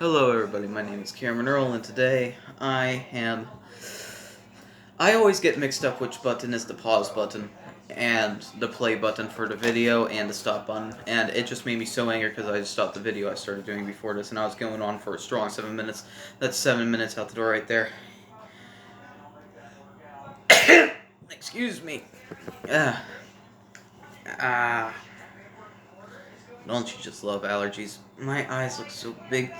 Hello everybody, my name is Cameron Earl, and today I always get mixed up which button is the pause button, and the play button for the video, and the stop button, and it just made me so angry because I just stopped the video I started doing before this, and I was going on for a strong 7 minutes. That's 7 minutes out the door right there. Excuse me. Don't you just love allergies? My eyes look so big.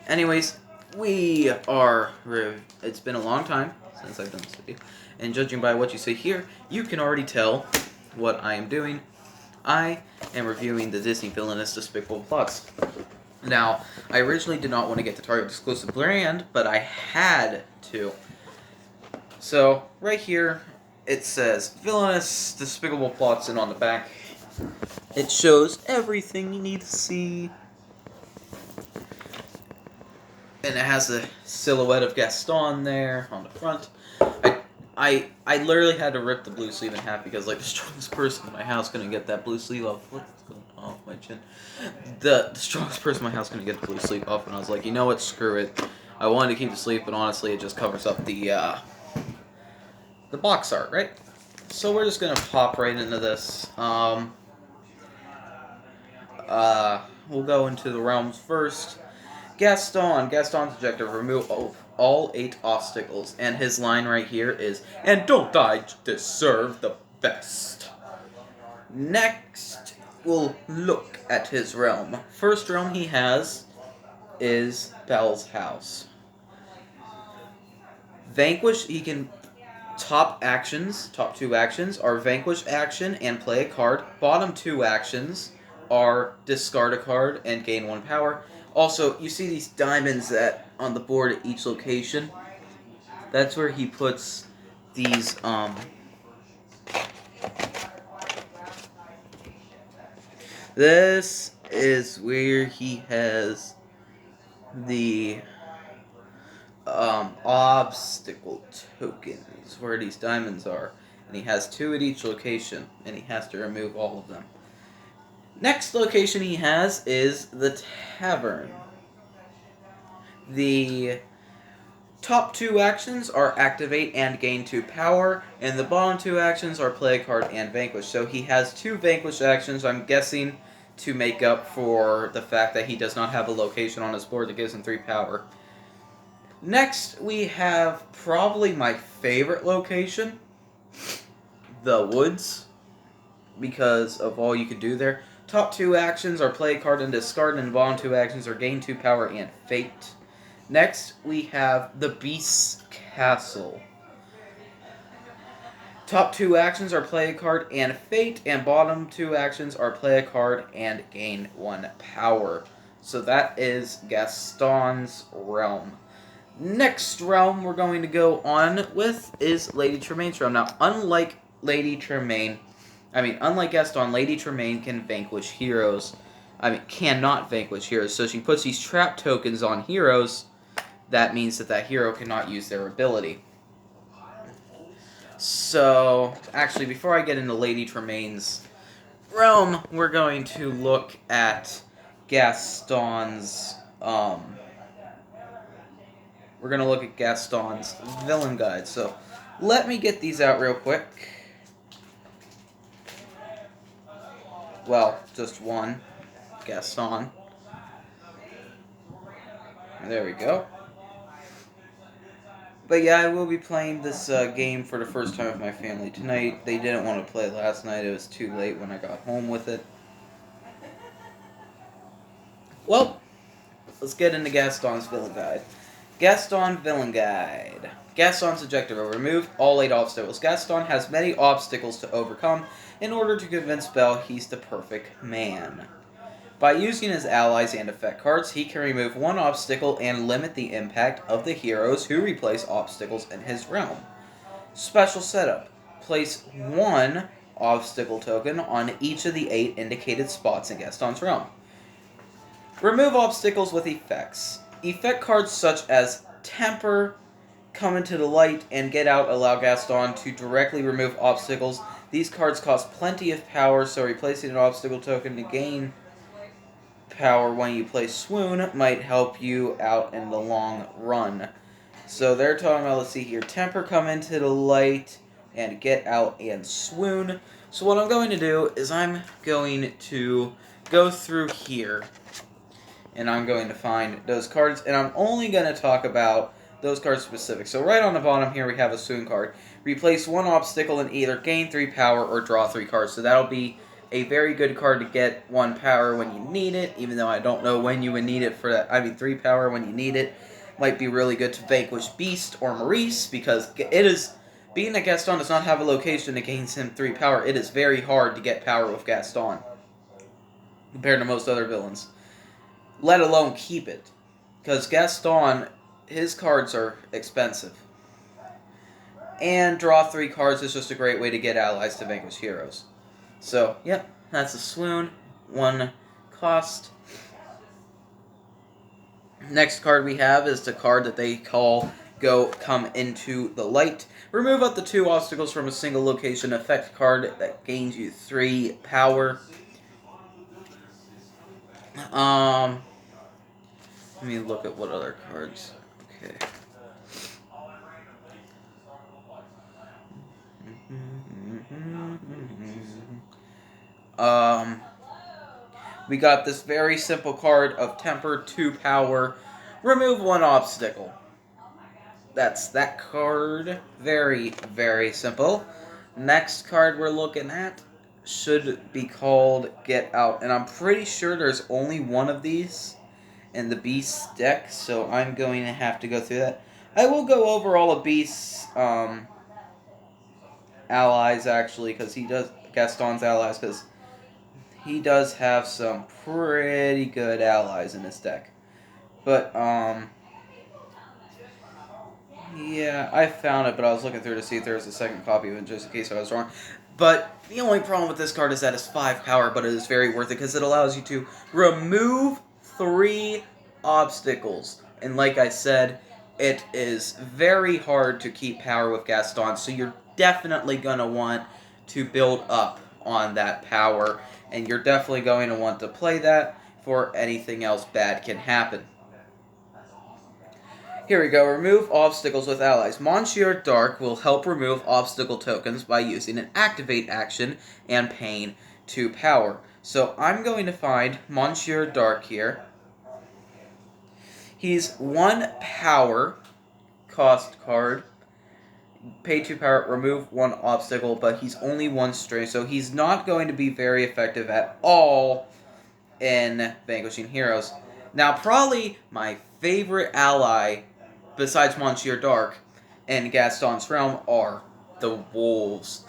Anyways, it's been a long time since I've done this video, and judging by what you see here, you can already tell what I am doing. I am reviewing the Disney Villainous Despicable plots. Now, I originally did not want to get the Target exclusive brand, but I had to. So, right here, it says Villainous Despicable plots, and on the back, it shows everything you need to see. And it has a silhouette of Gaston there on the front. I literally had to rip the blue sleeve in half because, like, the strongest person in my house couldn't get that blue sleeve off. What's going on with my chin? The strongest person in my house couldn't get the blue sleeve off, and I was like, you know what, screw it. I wanted to keep the sleeve, but honestly, it just covers up the box art, right? So we're just gonna pop right into this. We'll go into the realms first. Gaston's objective, remove all 8 obstacles, and his line right here is, "And don't I deserve the best?" Next, we'll look at his realm. First realm he has is Belle's house. Vanquish, he can, top 2 actions are vanquish action and play a card. Bottom 2 actions are discard a card and gain 1 power. Also, you see these diamonds that on the board at each location? That's where he puts these, this is where he has the, obstacle tokens, where these diamonds are. And he has 2 at each location, and he has to remove all of them. Next location he has is the Tavern. The top 2 actions are activate and gain 2 power, and the bottom 2 actions are play a card and vanquish. So he has 2 vanquish actions, I'm guessing, to make up for the fact that he does not have a location on his board that gives him 3 power. Next, we have probably my favorite location, the Woods, because of all you can do there. Top 2 actions are play a card and discard, and bottom 2 actions are gain 2 power and fate. Next, we have the Beast's Castle. Top 2 actions are play a card and fate, and bottom 2 actions are play a card and gain 1 power. So that is Gaston's realm. Next realm we're going to go on with is Lady Tremaine's realm. Now, unlike Gaston, Lady Tremaine can vanquish heroes. Cannot vanquish heroes. So she puts these trap tokens on heroes. That means that hero cannot use their ability. So, actually, before I get into Lady Tremaine's realm, we're going to look at Gaston's, we're going to look at Gaston's villain guide. So, let me get these out real quick. Well, just one. Gaston. There we go. But yeah, I will be playing this game for the first time with my family tonight. They didn't want to play last night. It was too late when I got home with it. Well, let's get into Gaston's villain guide. Gaston villain guide. Gaston's objective will remove all 8 obstacles. Gaston has many obstacles to overcome in order to convince Belle he's the perfect man. By using his allies and effect cards, he can remove 1 obstacle and limit the impact of the heroes who replace obstacles in his realm. Special setup. Place 1 obstacle token on each of the 8 indicated spots in Gaston's realm. Remove obstacles with effects. Effect cards such as Temper, Come into the Light, and Get Out allow Gaston to directly remove obstacles. These cards cost plenty of power, so replacing an obstacle token to gain power when you play Swoon might help you out in the long run. So they're talking about, let's see here, Temper, come into the light, and get out and swoon. So what I'm going to do is I'm going to go through here, and I'm going to find those cards, and I'm only going to talk about those cards specific. So right on the bottom here we have a swoon card. Replace one obstacle and either gain 3 power or draw 3 cards. So that'll be a very good card to get 1 power when you need it, even though I don't know when you would need it for that. I mean 3 power when you need it. Might be really good to vanquish Beast or Maurice, because it is, being that Gaston does not have a location that gains him 3 power, it is very hard to get power with Gaston compared to most other villains, let alone keep it, because Gaston, his cards are expensive, and draw 3 cards is just a great way to get allies to vanquish heroes. So yep, that's a swoon, 1 cost. Next card we have is the card that they call Come Into the Light. Remove up to 2 obstacles from a single location. Effect card that gains you 3 power. Let me look at what other cards. Okay. We got this very simple card of Temper, 2 power. Remove 1 obstacle. That's that card. Very, very simple. Next card we're looking at should be called Get Out. And I'm pretty sure there's only 1 of these in the Beast deck, so I'm going to have to go through that. I will go over all of Beast's allies, actually, because he does, Gaston's allies, because he does have some pretty good allies in his deck. But, yeah, I found it, but I was looking through to see if there was a second copy of it, just in case I was wrong. But the only problem with this card is that it's 5 power, but it is very worth it, because it allows you to remove 3 obstacles. And like I said, it is very hard to keep power with Gaston, so you're definitely going to want to build up on that power, and you're definitely going to want to play that for anything else bad can happen. Here we go. Remove obstacles with allies. Monsieur Dark will help remove obstacle tokens by using an activate action and paying 2 power. So I'm going to find Monsieur Dark here. He's 1 power cost card. Pay 2 power, remove 1 obstacle, but he's only 1 strength, so he's not going to be very effective at all in vanquishing heroes. Now, probably my favorite ally besides Monsieur Dark and Gaston's realm are the wolves.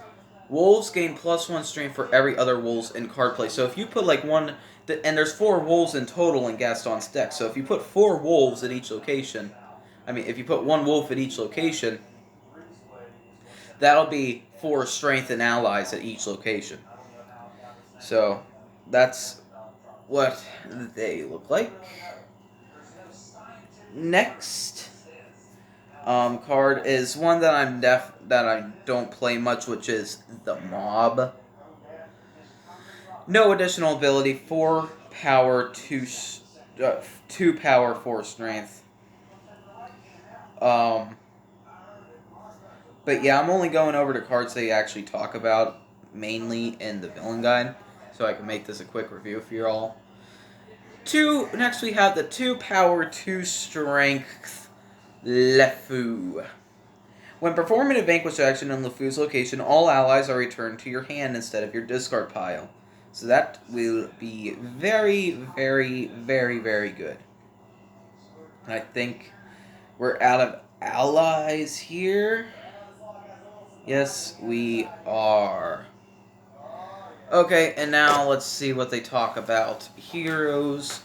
Wolves gain +1 strength for every other wolves in card play. So if you put like one, and there's 4 wolves in total in Gaston's deck. So if you put 4 wolves at each location, if you put 1 wolf at each location, that'll be 4 strength and allies at each location. So that's what they look like. Next card is one that I don't play much, which is the Mob. No additional ability, 4 power, 2 power, 4 strength. But yeah, I'm only going over the cards they actually talk about mainly in the villain guide, so I can make this a quick review for you all. Next we have the 2 power, 2 strength LeFou. When performing a vanquish action in LeFou's location, all allies are returned to your hand instead of your discard pile. So that will be very, very, very, very good. I think we're out of allies here. Yes, we are. Okay, and now let's see what they talk about. Heroes.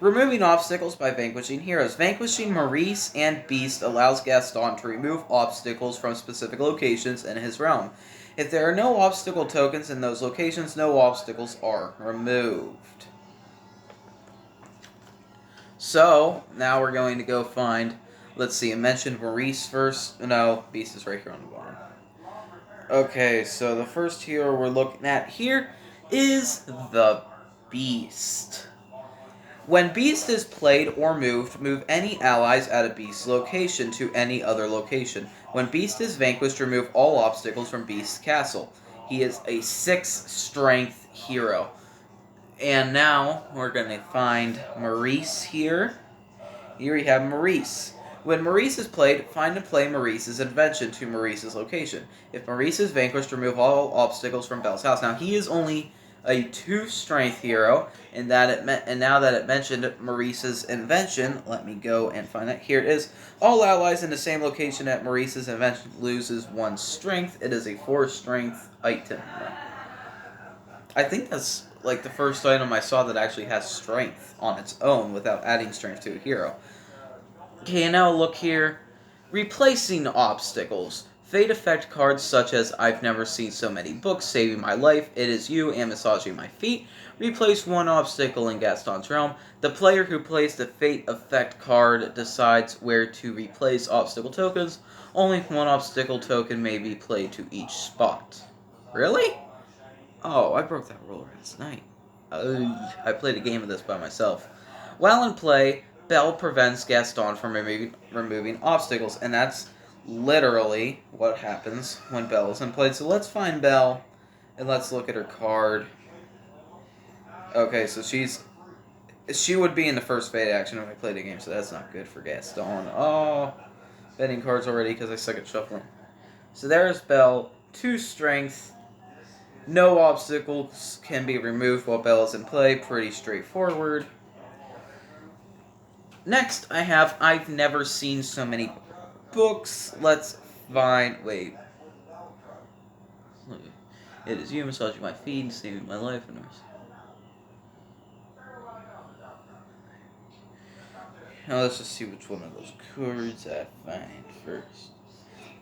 Removing obstacles by vanquishing heroes. Vanquishing Maurice and Beast allows Gaston to remove obstacles from specific locations in his realm. If there are no obstacle tokens in those locations, no obstacles are removed. So, now we're going to go find, let's see, I mentioned Maurice first. No, Beast is right here on the bottom. Okay, so the first hero we're looking at here is the Beast. When Beast is played or moved, move any allies at a Beast's location to any other location. When Beast is vanquished, remove all obstacles from Beast's castle. He is a 6 strength hero. And now we're going to find Maurice here. Here we have Maurice. When Maurice is played, find and play Maurice's invention to Maurice's location. If Maurice is vanquished, remove all obstacles from Belle's house. Now, he is only a 2 strength hero, and now that it mentioned Maurice's invention, let me go and find that. Here it is. All allies in the same location at Maurice's invention loses 1 strength. It is a 4 strength item. I think that's like the first item I saw that actually has strength on its own without adding strength to a hero. Okay, and now look here. Replacing obstacles. Fate effect cards such as I've never seen so many books, saving my life, it is you, and massaging my feet. Replace 1 obstacle in Gaston's realm. The player who plays the fate effect card decides where to replace obstacle tokens. Only 1 obstacle token may be played to each spot. Really? Oh, I broke that rule last night. I played a game of this by myself. While in play, Belle prevents Gaston from removing obstacles, and that's literally what happens when Belle is in play. So let's find Belle, and let's look at her card. Okay, so she would be in the first fate action if I played a game, so that's not good for Gaston. Oh, betting cards already because I suck at shuffling. So there's Belle, 2 strength. No obstacles can be removed while Belle is in play. Pretty straightforward. Next, I have I've never seen so many books. Let's find... Wait. It is you massaging my feet, saving my life. Now let's just see which one of those cards I find first.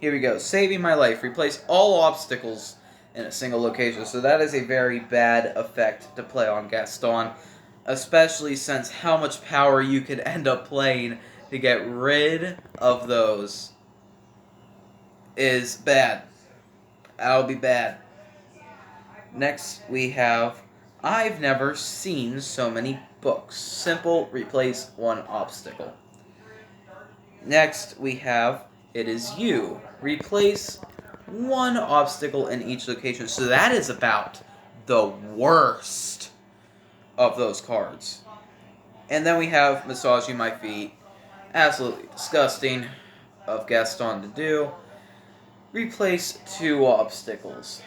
Here we go. Saving my life. Replace all obstacles in a single location. So that is a very bad effect to play on Gaston, especially since how much power you could end up playing to get rid of those is bad. That'll be bad. Next we have I've never seen so many books. Simple, replace 1 obstacle. Next we have it is you. Replace 1 obstacle in each location. So that is about the worst of those cards. And then we have massaging my feet. Absolutely disgusting of Gaston to do. Replace 2 obstacles.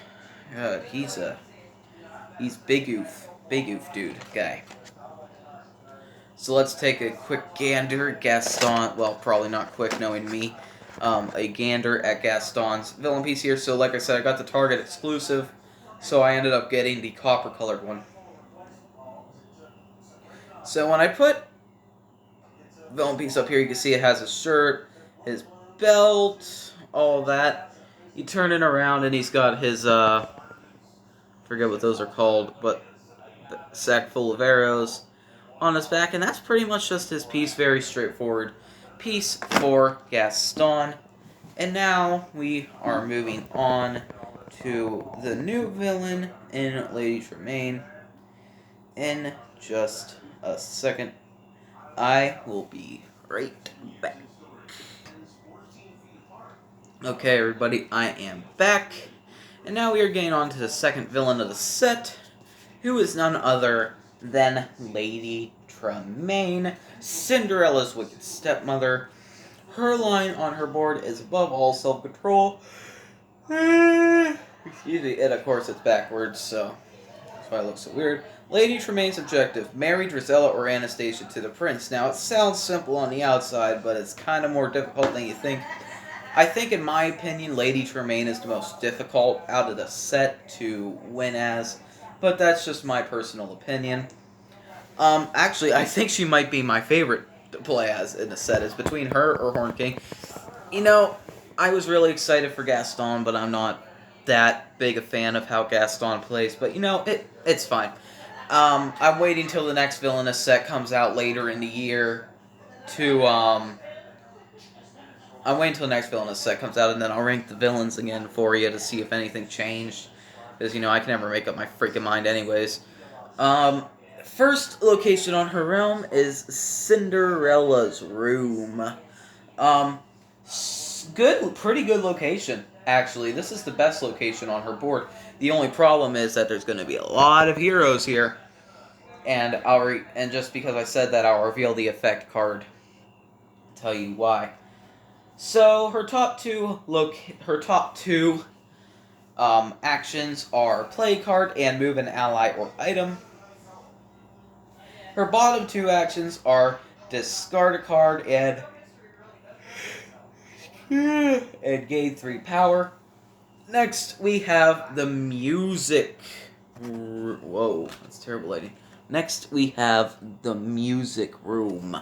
God, he's big oof dude guy. So let's take a quick gander. Gaston, well, probably not quick knowing me. A gander at Gaston's villain piece here. So like I said, I got the Target exclusive, so I ended up getting the copper colored one. So when I put villain piece up here, you can see it has his shirt, his belt, all that. You turn it around and he's got his, forget what those are called, but the sack full of arrows on his back, and that's pretty much just his piece. Very straightforward piece for Gaston. And now we are moving on to the new villain in Lady Tremaine. In just a second, I will be right back. Okay, everybody, I am back. And now we are getting on to the second villain of the set, who is none other than Lady Tremaine, Cinderella's wicked stepmother. Her line on her board is above all self-control. Excuse me, and of course it's backwards, so that's why it looks so weird. Lady Tremaine's objective, marry Drizella or Anastasia to the prince. Now, it sounds simple on the outside, but it's kind of more difficult than you think. I think, in my opinion, Lady Tremaine is the most difficult out of the set to win as, but that's just my personal opinion. Actually, I think she might be my favorite to play as in the set. Is between her or Horn King. You know, I was really excited for Gaston, but I'm not that big a fan of how Gaston plays. But, you know, it's fine. I'm waiting till the next Villainous set comes out later in the year to, I'm waiting till the next Villainous set comes out, and then I'll rank the villains again for you to see if anything changed. Because, you know, I can never make up my freaking mind anyways. First location on her realm is Cinderella's room. Pretty good location, actually. This is the best location on her board. The only problem is that there's going to be a lot of heroes here. And just because I said that, I'll reveal the effect card. Tell you why. So her top two actions are play card and move an ally or item. Her bottom two actions are discard a card and gain 3 power. Next, we have the music. Whoa, that's terrible, lady. Next, we have the music room.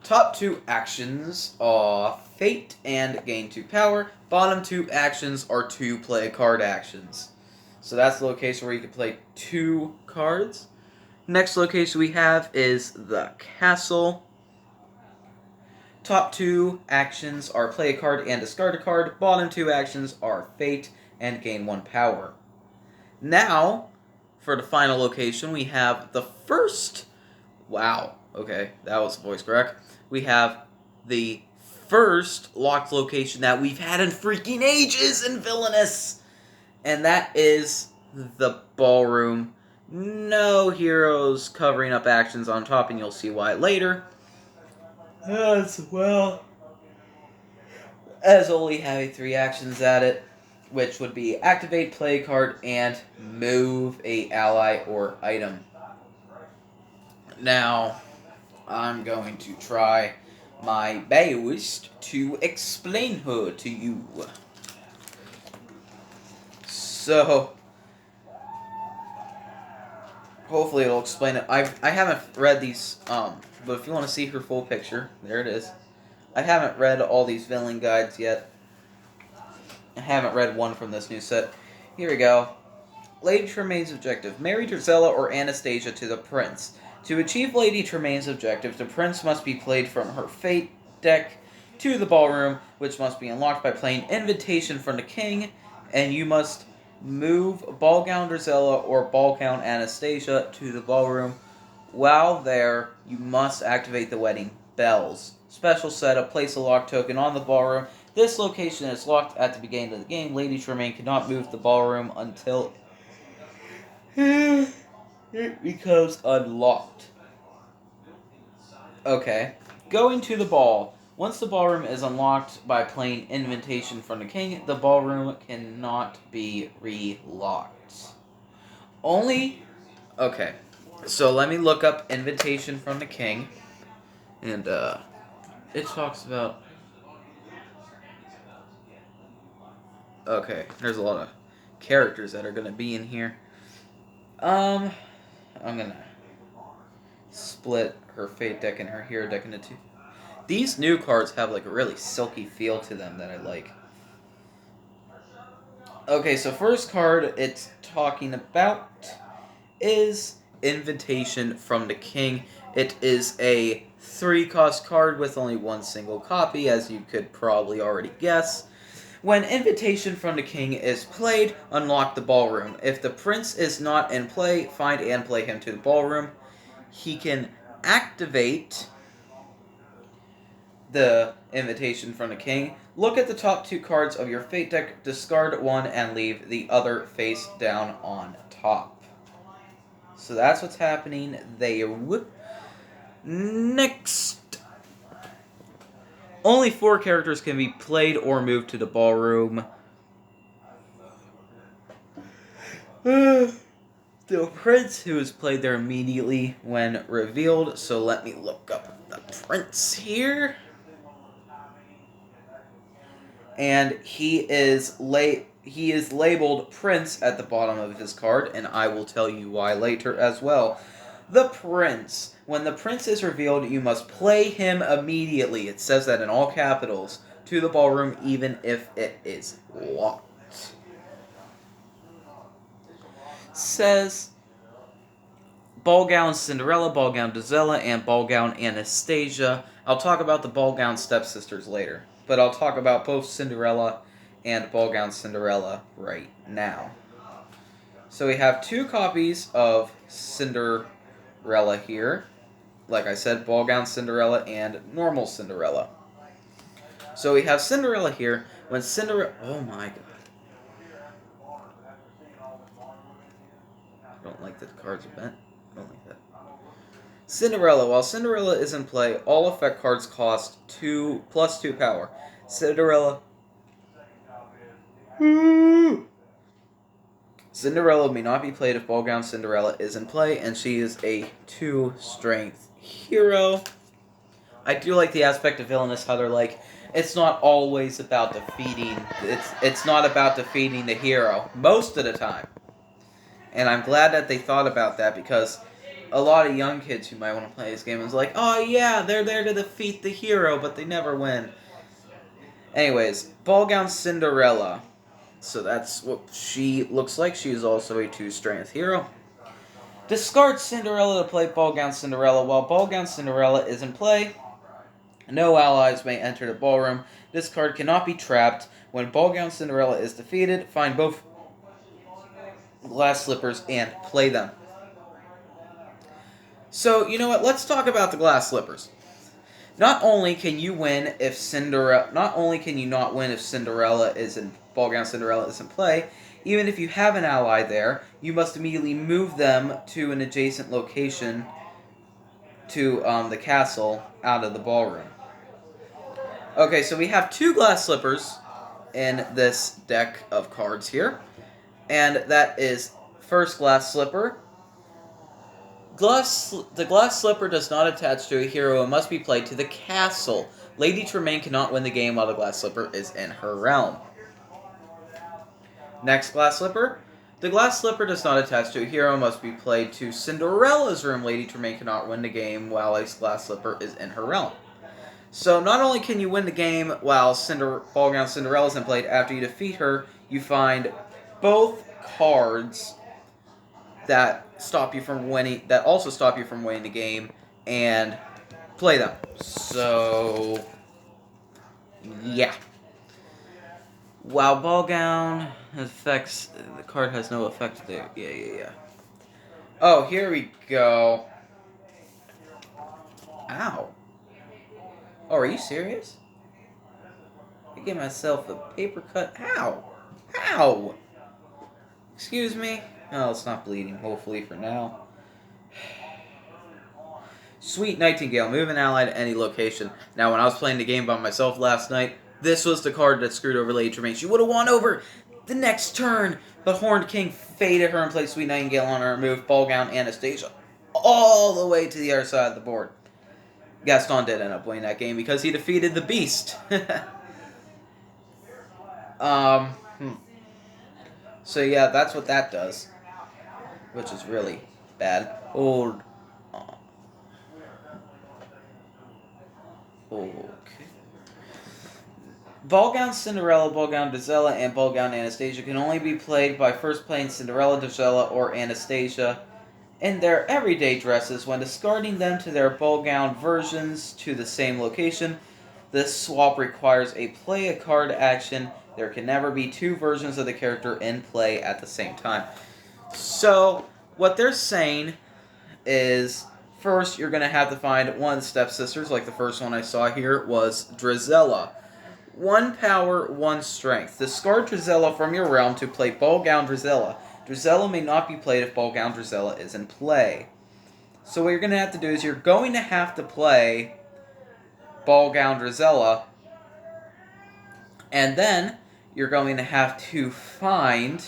Top two actions are Fate and gain 2 power. Bottom two actions are 2 play card actions. So that's the location where you can play 2 cards. Next location we have is the castle. Top 2 actions are play a card and discard a card. Bottom 2 actions are Fate and gain 1 power. Now, for the final location, we have the first... Wow, okay, that was voice correct. We have the first locked location that we've had in freaking ages in Villainous. And that is the ballroom. No heroes covering up actions on top, and you'll see why later. As well as only having 3 actions at it, which would be activate, play card, and move a ally or item. Now, I'm going to try my best to explain her to you. So, hopefully it'll explain it. I haven't read these, but if you want to see her full picture, there it is. I haven't read all these villain guides yet. I haven't read one from this new set. Here we go. Lady Tremaine's objective. Marry Drizella or Anastasia to the prince. To achieve Lady Tremaine's objective, the prince must be played from her fate deck to the ballroom, which must be unlocked by playing Invitation from the king, and you must move Ballgown Drizella or Ballgown Anastasia to the ballroom. While there, you must activate the wedding bells. Special setup, place a lock token on the ballroom. This location is locked at the beginning of the game. Lady Tremaine cannot move the ballroom until it becomes unlocked. Okay. Going to the ball. Once the ballroom is unlocked by playing Invitation from the king, the ballroom cannot be relocked. Only... Okay. So let me look up Invitation from the king. And, it talks about... Okay, there's a lot of characters that are going to be in here. I'm going to split her fate deck and her hero deck into 2. These new cards have like a really silky feel to them that I like. Okay, so first card it's talking about is Invitation from the King. It is a 3-cost card with only 1 single copy, as you could probably already guess. When Invitation from the King is played, unlock the ballroom. If the prince is not in play, find and play him to the ballroom. He can activate the Invitation from the King. Look at the top 2 cards of your fate deck, discard 1, and leave the other face down on top. So that's what's happening there. Next. Only 4 characters can be played or moved to the ballroom. The prince, who is played there immediately when revealed. So let me look up the prince here. And he is labeled Prince at the bottom of his card, and I will tell you why later as well. The Prince. When the Prince is revealed, you must play him immediately. It says that in all capitals. To the ballroom, even if it is locked. Says Ballgown Cinderella, Ballgown Drizella, and Ballgown Anastasia. I'll talk about the Ballgown stepsisters later, but I'll talk about both Cinderella and Ballgown Cinderella right now. So we have 2 copies of Cinderella here. Like I said, ball gown Cinderella and normal Cinderella. So we have Cinderella here. When Cinderella... Oh my god. I don't like that the cards are bent. I don't like that. Cinderella. While Cinderella is in play, all effect cards cost 2 plus 2 power. Cinderella... Cinderella may not be played if ball gown Cinderella is in play, and she is a 2 strength hero. I do like the aspect of Villainous, how they're like, it's not always about defeating, it's not about defeating the hero, most of the time. And I'm glad that they thought about that, because a lot of young kids who might want to play this game is like, oh yeah, they're there to defeat the hero, but they never win. Anyways, ball gown Cinderella. So that's what she looks like. She is also a 2 strength hero. Discard Cinderella to play ball gown Cinderella. While ball gown Cinderella is in play, no allies may enter the ballroom. This card cannot be trapped. When ball gown Cinderella is defeated, find both glass slippers and play them. So, you know what? Let's talk about the glass slippers. Not only can you win if not only can you not win if Cinderella is in ball gown Cinderella is in play, even if you have an ally there, you must immediately move them to an adjacent location to the castle out of the ballroom. Okay, so we have 2 glass slippers in this deck of cards here, and that is first glass slipper. The glass slipper does not attach to a hero and must be played to the castle. Lady Tremaine cannot win the game while the glass slipper is in her realm. Next glass slipper. The glass slipper does not attach to a hero and must be played to Cinderella's room. Lady Tremaine cannot win the game while a glass slipper is in her realm. So not only can you win the game while ball gown Cinderella is in play, after you defeat her, you find both cards that also stop you from winning the game, and play them. So, yeah. While ball gown affects, the card has no effect there. Yeah. Oh, here we go. Ow. Oh, are you serious? I gave myself a paper cut. Ow. Excuse me. Oh, it's not bleeding, hopefully, for now. Sweet Nightingale. Move an ally to any location. Now, when I was playing the game by myself last night, this was the card that screwed over Lady Tremaine. She would have won over the next turn, but Horned King faded her and played Sweet Nightingale on her and moved ball gown Anastasia all the way to the other side of the board. Gaston did end up winning that game because he defeated the Beast. So yeah, that's what that does, which is really bad. Okay. Ball gown Cinderella, ball gown Drizella, and ball gown Anastasia can only be played by first playing Cinderella, Drizella, or Anastasia in their everyday dresses. When discarding them to their ball gown versions to the same location, this swap requires a play a card action. There can never be 2 versions of the character in play at the same time. So, what they're saying is, first, you're going to have to find one stepsisters, like the first one I saw here was Drizella. 1 power, 1 strength. Discard Drizella from your realm to play ball gown Drizella. Drizella may not be played if ball gown Drizella is in play. So what you're going to have to do is you're going to have to play ball gown Drizella, and then you're going to have to find...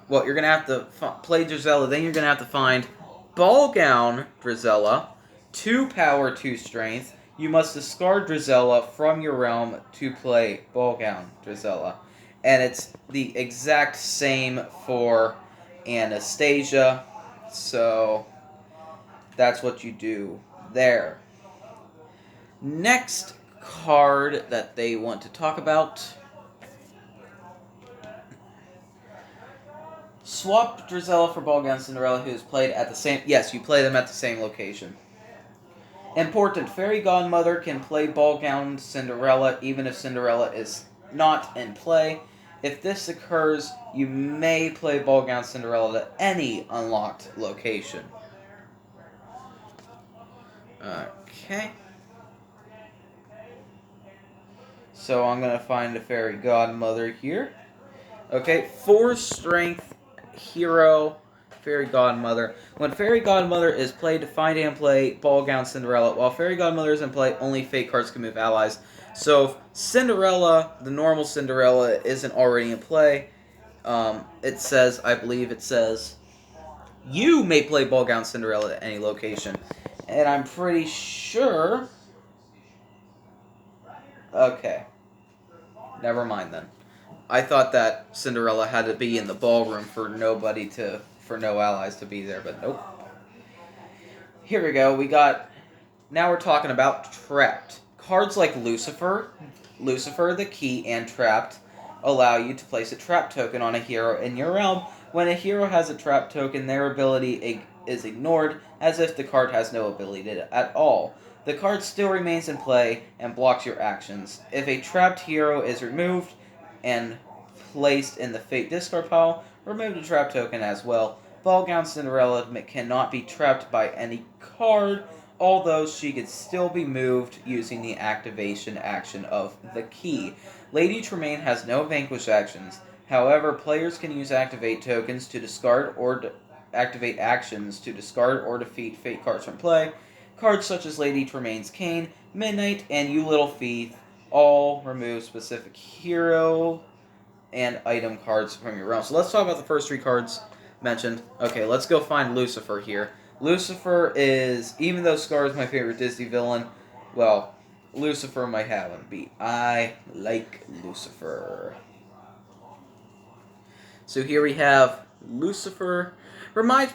Well, you're going to have to play Drizella, then you're going to have to find ball gown Drizella, 2 power, 2 strength. You must discard Drizella from your realm to play ball gown Drizella. And it's the exact same for Anastasia, so that's what you do there. Next card that they want to talk about. Swap Drizella for ball gown Cinderella, who is played at the same... Yes, you play them at the same location. Important, Fairy Godmother can play ball gown Cinderella even if Cinderella is not in play. If this occurs, you may play Ball Gown Cinderella to any unlocked location. Okay. So I'm going to find a Fairy Godmother here. Okay, 4 strength, hero, Fairy Godmother. When Fairy Godmother is played, find and play Ball Gown Cinderella. While Fairy Godmother is in play, only fake cards can move allies. So if Cinderella, the normal Cinderella, isn't already in play, it says, I believe it says, you may play Ball Gown Cinderella at any location. And I'm pretty sure... Okay. Never mind then. I thought that Cinderella had to be in the ballroom for no allies to be there, but nope. Here we go. Now we're talking about Trapped. Cards like Lucifer, the Key, and Trapped allow you to place a trap token on a hero in your realm. When a hero has a trap token, their ability is ignored, as if the card has no ability at all. The card still remains in play and blocks your actions. If a trapped hero is removed and placed in the Fate discard pile, remove the trap token as well. Ball Gown Cinderella cannot be trapped by any card, although she could still be moved using the activation action of the Key. Lady Tremaine has no vanquish actions. However, players can use activate tokens to discard or activate actions to discard or defeat Fate cards from play. Cards such as Lady Tremaine's Cane, Midnight, and You Little Thief all remove specific hero and item cards from your realm. So let's talk about the first 3 cards mentioned. Okay, let's go find Lucifer here. Lucifer is, even though Scar is my favorite Disney villain, well, Lucifer might have him beat. I like Lucifer. So here we have Lucifer. Reminds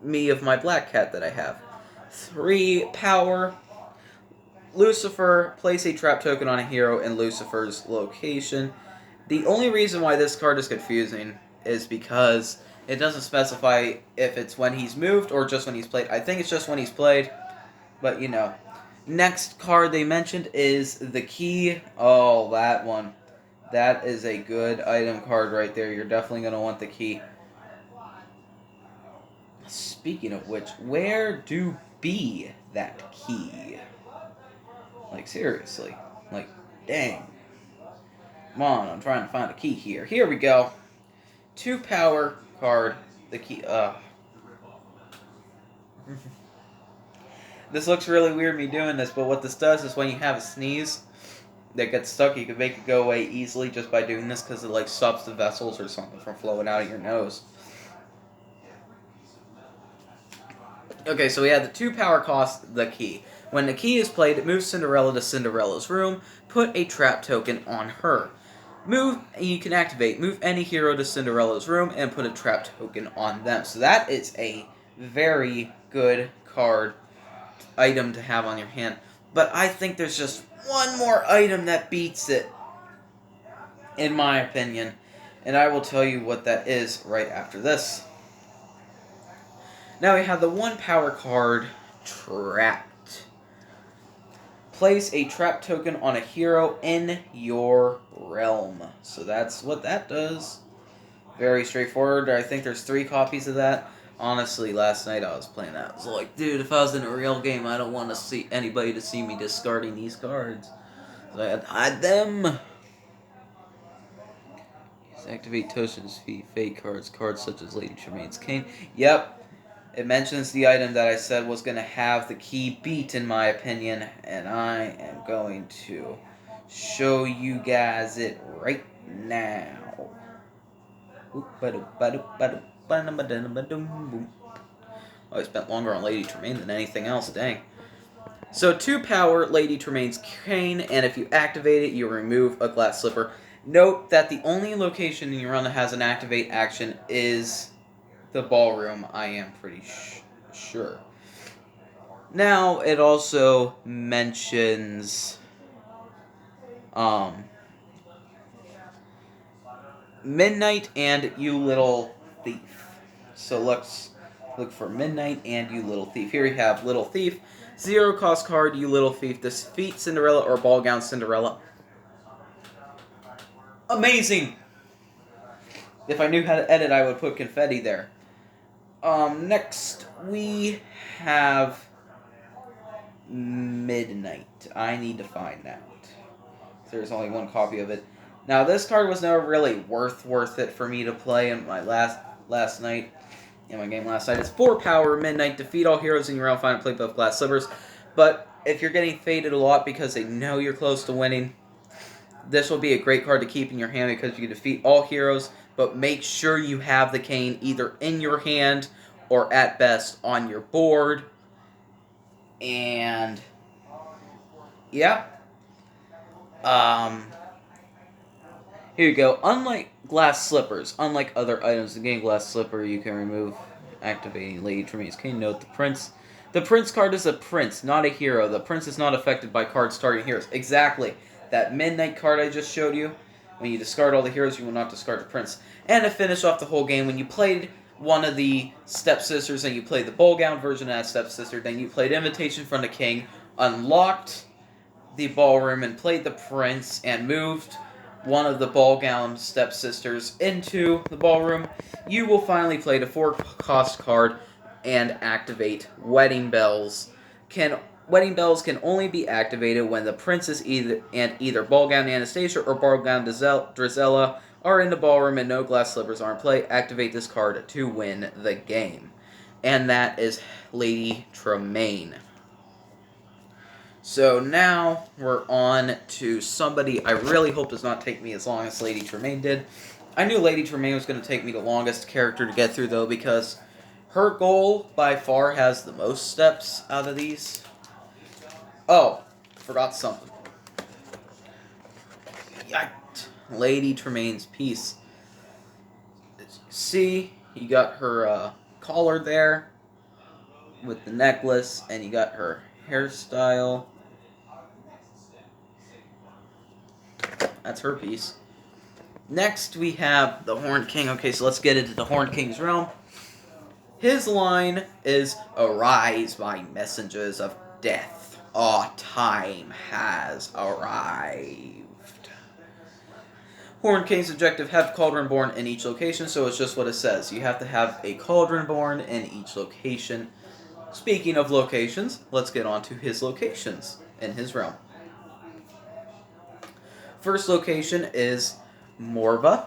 me of my black cat that I have. 3 power. Lucifer, place a trap token on a hero in Lucifer's location. The only reason why this card is confusing is because it doesn't specify if it's when he's moved or just when he's played. I think it's just when he's played, but you know. Next card they mentioned is the Key. Oh, that one. That is a good item card right there. You're definitely going to want the Key. Speaking of which, where do be that Key? Like, seriously. Like, dang. Come on, I'm trying to find a key here. Here we go. 2 power card. The Key. This looks really weird me doing this, but what this does is when you have a sneeze that gets stuck, you can make it go away easily just by doing this because it like stops the vessels or something from flowing out of your nose. Okay, so we have the 2 power cost, the Key. When the Key is played, it moves Cinderella to Cinderella's room. Put a trap token on her. You can activate. Move any hero to Cinderella's room and put a trap token on them. So that is a very good item to have on your hand. But I think there's just one more item that beats it, in my opinion. And I will tell you what that is right after this. Now we have the 1 power card, Trapped. Place a trap token on a hero in your realm. So that's what that does. Very straightforward. I think there's 3 copies of that. Honestly, last night I was playing that. I was like, dude, if I was in a real game, I don't want to see anybody to see me discarding these cards. So I had to hide them. Activate tokens, fake cards such as Lady Tremaine's Cane. Yep. It mentions the item that I said was going to have the Key beat, in my opinion, and I am going to show you guys it right now. Oh, I spent longer on Lady Tremaine than anything else, dang. So 2 power, Lady Tremaine's Cane, and if you activate it, you remove a glass slipper. Note that the only location in your run that has an activate action is the ballroom, I am pretty sure. Now, it also mentions Midnight and You Little Thief. So let's look for Midnight and You Little Thief. Here we have Little Thief. 0 cost card, You Little Thief. Defeat Cinderella or Ball Gown Cinderella. Amazing! If I knew how to edit, I would put confetti there. Next we have Midnight. I need to find out. There's only one copy of it. Now, this card was never really worth it for me to play in my last night. In my game last night. It's 4 power, Midnight. Defeat all heroes in your round, find and play both glass slippers. But if you're getting faded a lot because they know you're close to winning, this will be a great card to keep in your hand because you can defeat all heroes, but make sure you have the cane either in your hand or at best on your board. And yeah. Here you go. Unlike glass slippers, unlike other items in the game, glass slipper you can remove activating Lady Tremaine's cane. Note the prince. The prince card is a prince, not a hero. The prince is not affected by cards targeting heroes. Exactly. That Midnight card I just showed you, when you discard all the heroes, you will not discard the prince. And to finish off the whole game, when you played one of the stepsisters and you played the ball gown version as stepsister, then you played Invitation from the King, unlocked the ballroom and played the prince and moved one of the ball gown stepsisters into the ballroom, you will finally play the 4-cost card and activate Wedding Bells. Wedding Bells can only be activated when the princess either ball gown Anastasia or ball gown Drizella are in the ballroom and no glass slippers are in play. Activate this card to win the game. And that is Lady Tremaine. So now we're on to somebody I really hope does not take me as long as Lady Tremaine did. I knew Lady Tremaine was going to take me the longest character to get through, though, because her goal by far has the most steps out of these. Oh, forgot something. Yikes. Lady Tremaine's piece. As you see, you got her collar there with the necklace, and you got her hairstyle. That's her piece. Next, we have the Horned King. Okay, so let's get into the Horned King's realm. His line is, "Arise, my messengers of death. Our time has arrived." Horned King's objective, have Cauldron born in each location, so it's just what it says. You have to have a Cauldron born in each location. Speaking of locations, let's get on to his locations in his realm. First location is Morva.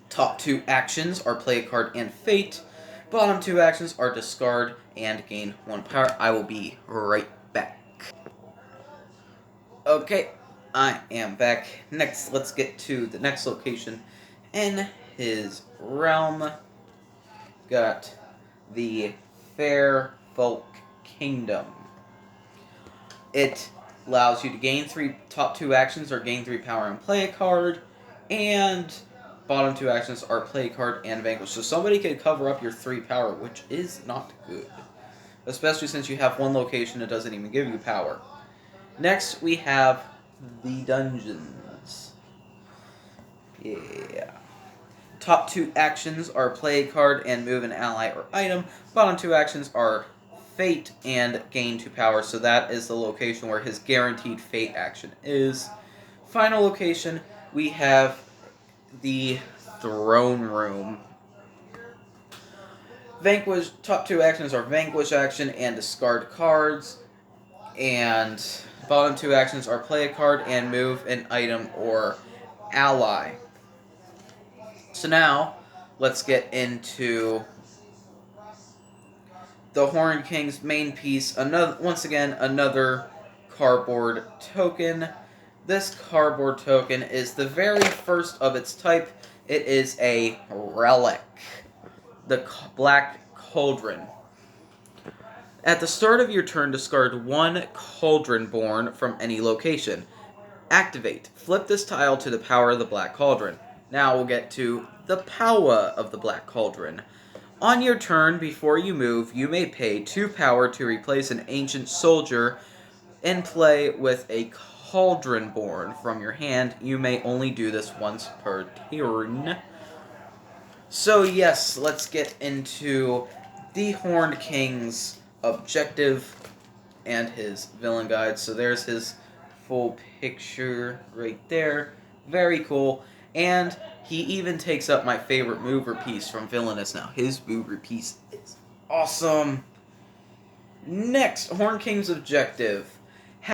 Top 2 actions are play a card and fate. Bottom 2 actions are discard and gain 1 power. I will be right back. Okay, I am back. Next, let's get to the next location in his realm. Got the Fair Folk Kingdom. It allows you to gain 3 top 2 actions or gain 3 power and play a card, and bottom 2 actions are play a card and vanquish. So somebody could cover up your 3 power, which is not good. Especially since you have one location that doesn't even give you power. Next, we have the dungeons. Yeah. Top 2 actions are play a card and move an ally or item. Bottom 2 actions are fate and gain 2 power, so that is the location where his guaranteed fate action is. Final location, we have the throne room. Vanquish, top 2 actions are vanquish action and discard cards, and bottom 2 actions are play a card and move an item or ally. So now, let's get into the Horned King's main piece. Once again, another cardboard token. This cardboard token is the very first of its type. It is a relic. The Black Cauldron. At the start of your turn, discard 1 Cauldron born from any location. Activate. Flip this tile to the power of the Black Cauldron. Now we'll get to the power of the Black Cauldron. On your turn, before you move, you may pay 2 power to replace an ancient soldier in play with a Cauldron born from your hand. You may only do this once per turn. So yes, let's get into the Horned King's objective and his villain guide. So there's his full picture right there. Very cool. And he even takes up my favorite mover piece from Villainous now. His mover piece is awesome. Next, Horn King's objective.